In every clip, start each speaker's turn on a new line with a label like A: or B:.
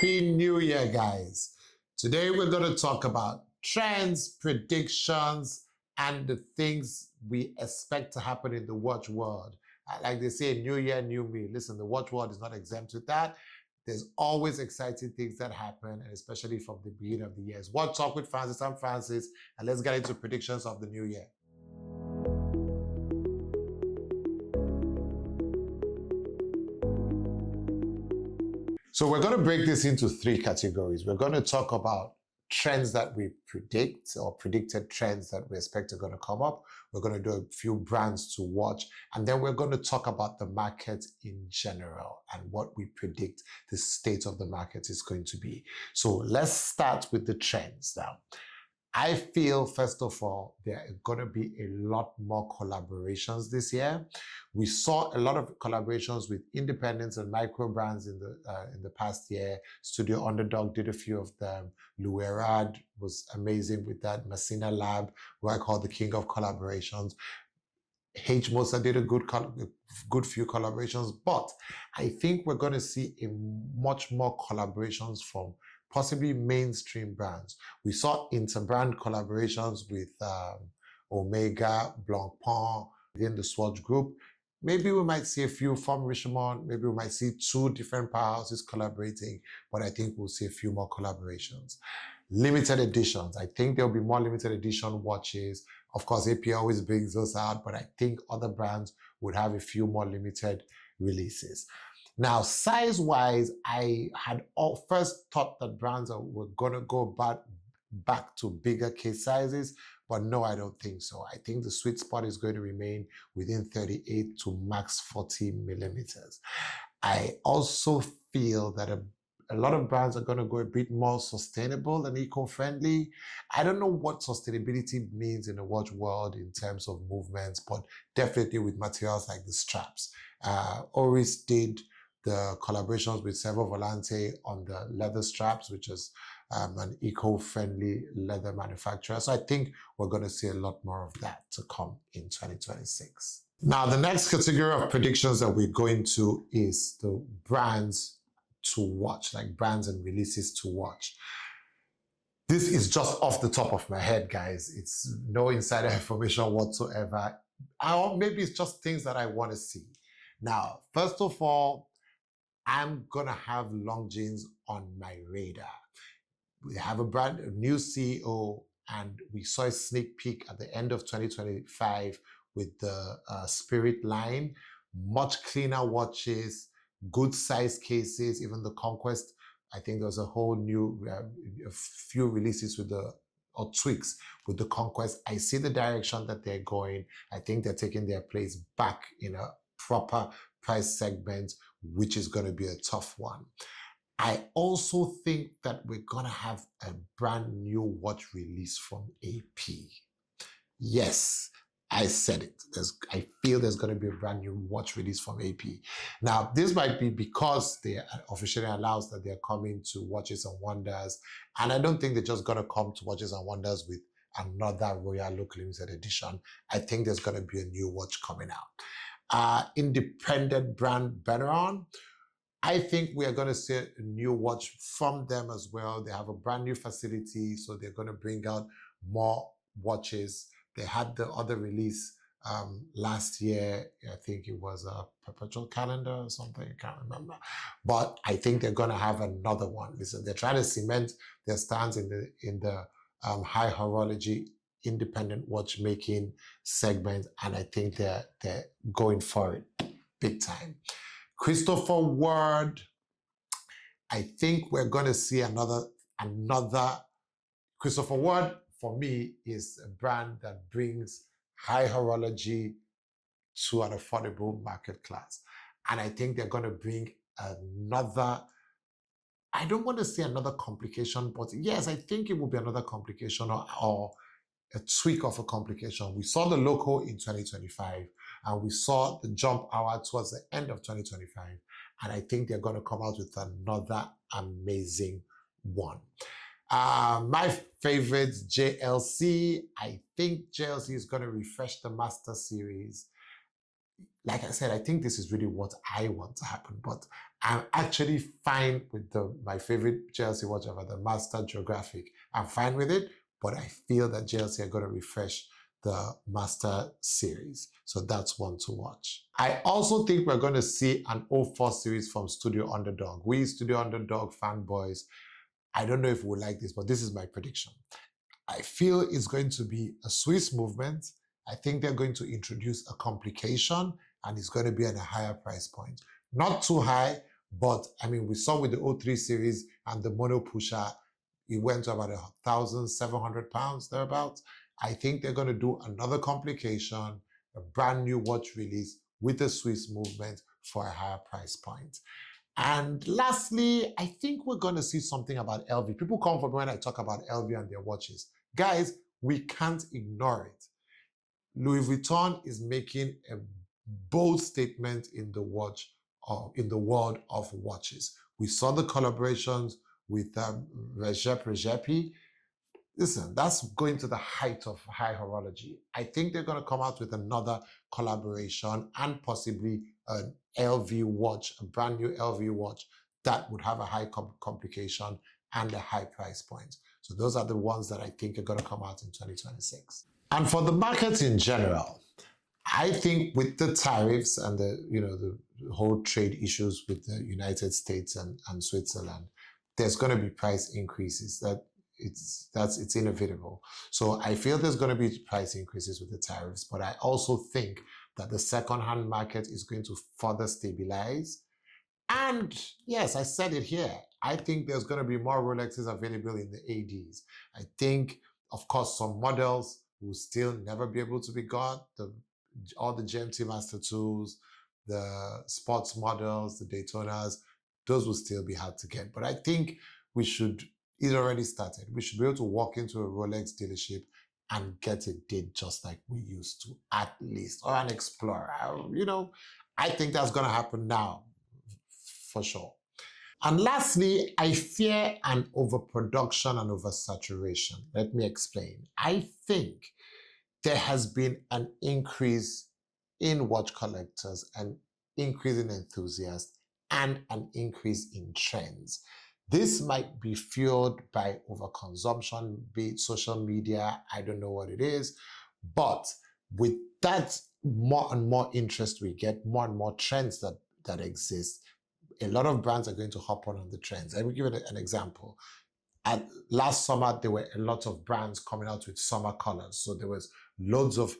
A: Happy New Year, guys. Today we're going to talk about trends, predictions, and the things we expect to happen in the watch world. Like they say, New Year, new me. Listen, the watch world is not exempt with that. There's always exciting things that happen, and especially from the beginning of the year. It's Watch Talk with Francis. I'm Francis, and let's get into predictions of the new year. So we're going to break this into three categories. We're going to talk about trends that we predict or predicted trends that we expect are going to come up. We're going to do a few brands to watch. And then we're going to talk about the market in general and what we predict the state of the market is going to be. So let's start with the trends now. I feel, first of all, there are going to be a lot more collaborations this year. We saw a lot of collaborations with independents and micro brands in the past year. Studio Underdog did a few of them. Luerad was amazing with that. Messina Lab, who I call the king of collaborations. H. Mosa did a good few collaborations, but I think we're going to see a much more collaborations from possibly mainstream brands. We saw inter-brand collaborations with Omega, Blancpain, within the Swatch Group. Maybe we might see a few from Richemont. Maybe we might see two different powerhouses collaborating, but I think we'll see a few more collaborations. Limited editions. I think there'll be more limited edition watches. Of course, AP always brings those out, but I think other brands would have a few more limited releases. Now, size-wise, I had first thought that brands were going to go back to bigger case sizes, but no, I don't think so. I think the sweet spot is going to remain within 38 to max 40 millimeters. I also feel that a lot of brands are going to go a bit more sustainable and eco-friendly. I don't know what sustainability means in the watch world in terms of movements, but definitely with materials like the straps. Oris did the collaborations with Cervo Volante on the leather straps, which is an eco-friendly leather manufacturer. So I think we're going to see a lot more of that to come in 2026. Now, the next category of predictions that we're going to is the brands to watch, like brands and releases to watch. This is just off the top of my head, guys. It's no insider information whatsoever. Or maybe it's just things that I want to see. Now, first of all, I'm going to have Longines on my radar. We have a new CEO, and we saw a sneak peek at the end of 2025 with the Spirit line. Much cleaner watches, good size cases, even the Conquest. I think there was a whole new, a few releases with or tweaks with the Conquest. I see the direction that they're going. I think they're taking their place back in a proper price segment, which is going to be a tough one. I also think that we're going to have a brand new watch release from AP. Yes, I said it. I feel there's going to be a brand new watch release from AP. Now, this might be because they officially announced that they're coming to Watches and Wonders, and I don't think they're just going to come to Watches and Wonders with another Royal Look limited edition. I think there's going to be a new watch coming out. Independent brand Benaron, I think we are going to see a new watch from them as well. They have a brand new facility, so they're going to bring out more watches. They had the other release last year. I think it was a perpetual calendar or something. I can't remember. But I think they're going to have another one. Listen, they're trying to cement their stance in the high horology independent watchmaking segment, and I think they're going for it big time. Christopher Ward, I think we're going to see another. Christopher Ward, for me, is a brand that brings high horology to an affordable market class. And I think they're going to bring another, I don't want to say another complication, but yes, I think it will be another complication or a tweak of a complication. We saw the Loco in 2025, and we saw the Jump Hour towards the end of 2025. And I think they're going to come out with another amazing one. My favorite, JLC. I think JLC is going to refresh the Master Series. like I said, I think this is really what I want to happen, but I'm actually fine with my favorite JLC watch ever, the Master Geographic. I'm fine with it, but I feel that JLC are going to refresh the Master series. So that's one to watch. I also think we're going to see an 04 series from Studio Underdog. We Studio Underdog fanboys, I don't know if we like this, but this is my prediction. I feel it's going to be a Swiss movement. I think they're going to introduce a complication and it's going to be at a higher price point. Not too high, but I mean, we saw with the 03 series and the Mono Pusher, it went to about £1,700, thereabouts. I think they're going to do another complication, a brand new watch release with a Swiss movement for a higher price point. And lastly, I think we're going to see something about LV. People come for me when I talk about LV and their watches. Guys, we can't ignore it. Louis Vuitton is making a bold statement in the world of watches. We saw the collaborations with Recep Rezepi. Listen, that's going to the height of high horology. I think they're going to come out with another collaboration and possibly an LV watch, a brand new LV watch that would have a high complication and a high price point. So those are the ones that I think are going to come out in 2026. And for the market in general, I think with the tariffs and the whole trade issues with the United States and Switzerland, there's going to be price increases. It's inevitable. So I feel there's going to be price increases with the tariffs, but I also think that the second-hand market is going to further stabilize. And yes, I said it here. I think there's going to be more Rolexes available in the ADs. I think, of course, some models will still never be able to be got. All the GMT Master 2s, the sports models, the Daytonas, those will still be hard to get. But I think we should, it already started. We should be able to walk into a Rolex dealership and get a date just like we used to, at least, or an Explorer. I think that's going to happen now, for sure. And lastly, I fear an overproduction and oversaturation. Let me explain. I think there has been an increase in watch collectors, an increase in enthusiasts, and an increase in trends. This might be fueled by overconsumption, be it social media, I don't know what it is, but with that more and more interest we get, more and more trends that exist, a lot of brands are going to hop on the trends. I will give it an example. Last summer, there were a lot of brands coming out with summer colors. So there was loads of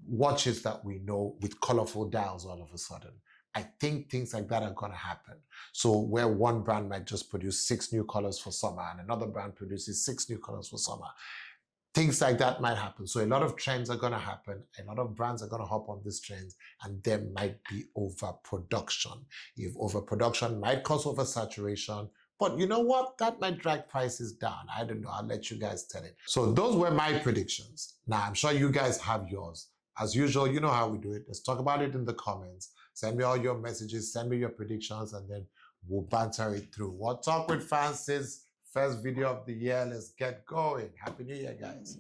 A: watches that we know with colorful dials all of a sudden. I think things like that are going to happen. So where one brand might just produce 6 new colors for summer and another brand produces 6 new colors for summer, things like that might happen. So a lot of trends are going to happen. A lot of brands are going to hop on these trends, and there might be overproduction. If overproduction might cause oversaturation, but you know what? That might drag prices down. I don't know. I'll let you guys tell it. So those were my predictions. Now, I'm sure you guys have yours. As usual, you know how we do it. Let's talk about it in the comments. Send me all your messages. Send me your predictions, and then we'll banter it through. What Talk with Francis, first video of the year. Let's get going. Happy New Year, guys.